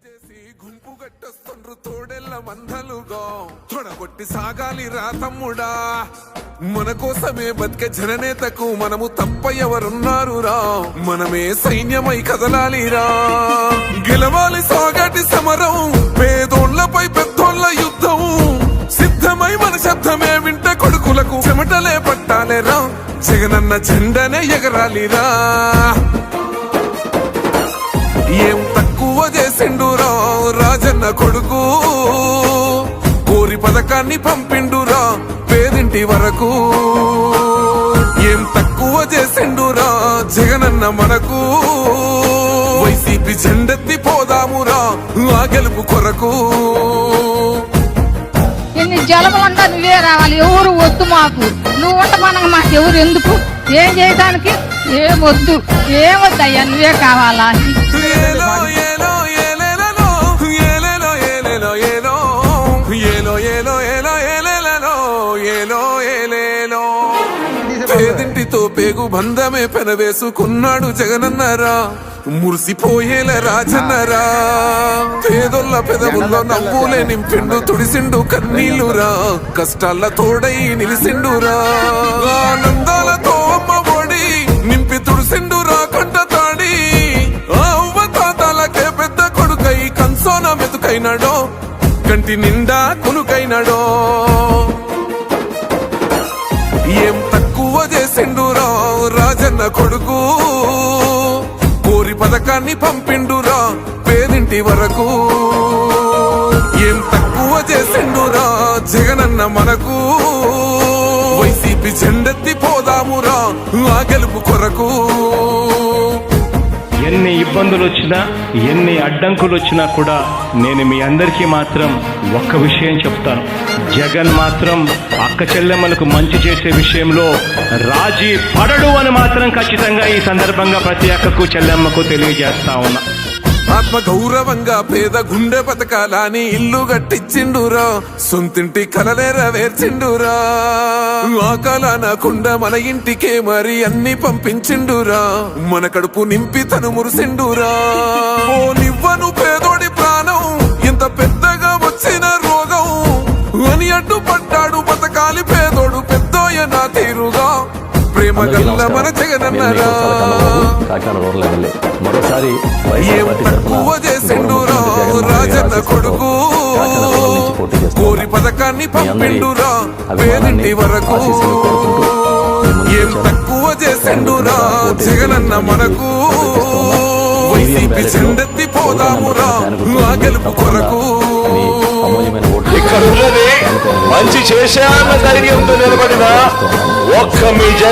గుంపు గట్టొస్తుండ్రు తోడెల్ల మందలుగా తొడగొట్టి సాగాలి రా తమ్ముడా, మన కోసమే బతికే జననేతకు మనము తప్ప ఎవరున్నారు రా, మనమే సైన్యమై కదలాలిరా, గెలవాలి సాగటి సమరం, పేదోళ్లపై పెద్దోళ్ల యుద్ధం, సిద్ధమై మన శబ్దమే వింటే కొడుకులకు చెమటలే పట్టాలేరా, జగనన్న జెండనే ఎగరాలిరా. ఏం తక్కువ చేసిండురా రాజన్న కొడుకు, కోరి పథకాన్ని పంపిండురా పేదింటి వరకు, ఏం తక్కువ చేసిండురా జగనన్న మనకు, వైసీపీ జెండెత్తి పోదామురా ఆ గెలుపు కొరకు. ఎన్ని జలములంటా నువ్వే రావాలి, ఎవరు వద్దు మాకు, నువ్వు ఉండమనగా మాకు ఎవరు ఎందుకు, ఏం చేయడానికి ఏమొద్దు, ఏమొద్దయ్యా నువ్వే కావాలా. ఏలో ఏలో ఏలేలలో ఏలేలో ఏలేలో ఏలో ఏలో ఏలో ఏలో ఏలేలలో ఏలో ఏలేలో, పేదింటితో పేగు బంధమే పెనవేసుకున్నాడు జగనన్నరా, మురిసిపోయేల రాజన్నరా, పేదొల్ల పెదవుల్లో నవ్వులే నింపిండు తుడిసిండు కన్నీళ్లురా, కష్టాల తోడై నిలిసిండురా, ఆనందాలతో అమ్మ ఒడి నింపి తుడిసిండురా కంట తాడి, అవ్వ తాతలకే పెద్ద కొడుకై కంసోన మెతుకైనాడో, కంటి నిండా కునుకైనాడో, ఏం తక్కువ చేసిండురా రాజన్న కొడుకు, కోరి పథకాన్ని పంపిండురా పేదింటి వరకు, ఏం తక్కువ చేసిండురా జగనన్న మనకు, వైసీపీ జెండెత్తి పోదామురా ఆ గెలుపు కొరకు. ఎన్ని ఇబ్బందులు వచ్చినా ఎన్ని అడ్డంకులు వచ్చినా కూడా నేను మీ అందరికీ మాత్రం ఒక్క విషయం చెప్తాను, జగన్ మాత్రం అక్క చెల్లెమ్మలకు మంచి చేసే విషయంలో రాజీ పడడు అని మాత్రం ఖచ్చితంగా ఈ సందర్భంగా ప్రతి అక్కకు చెల్లెమ్మకు తెలియజేస్తా ఉన్నా. ఆత్మ గౌరవంగా పేద గుండె బతకాలని ఇల్లు గట్టించిండురా, సొంతింటి కలలేరవేర్చిండురా, ఆకలనకుండా మన ఇంటికే మరి అన్ని పంపించిండురా, మన కడుపు నింపి తను మురిసిండురా, ఓ నివ్వను పేదోడి ప్రాణం ఇంత పెద్దగా వచ్చిన రోగం అని అడ్డుపడ్డాడు బతకాలి పేదోడు పెద్దోయ నా తీరుగా, ప్రేమ గల్ల మన జగనన్నరా, ఏం తక్కువ చేసిండురా రాజన్న కొడుకు, కోరి పథకాన్ని పంపిండురా పేదింటి వరకు, ఏం తక్కువ చేసిండురా జగనన్న మనకు, వైసీపీ జెండెత్తి పోదామురా ఆ గెలుపు కొరకు. ఇక్కడ మంచి చేశాన్న ధైర్యంతో నిలబడిన ఒక్క మీ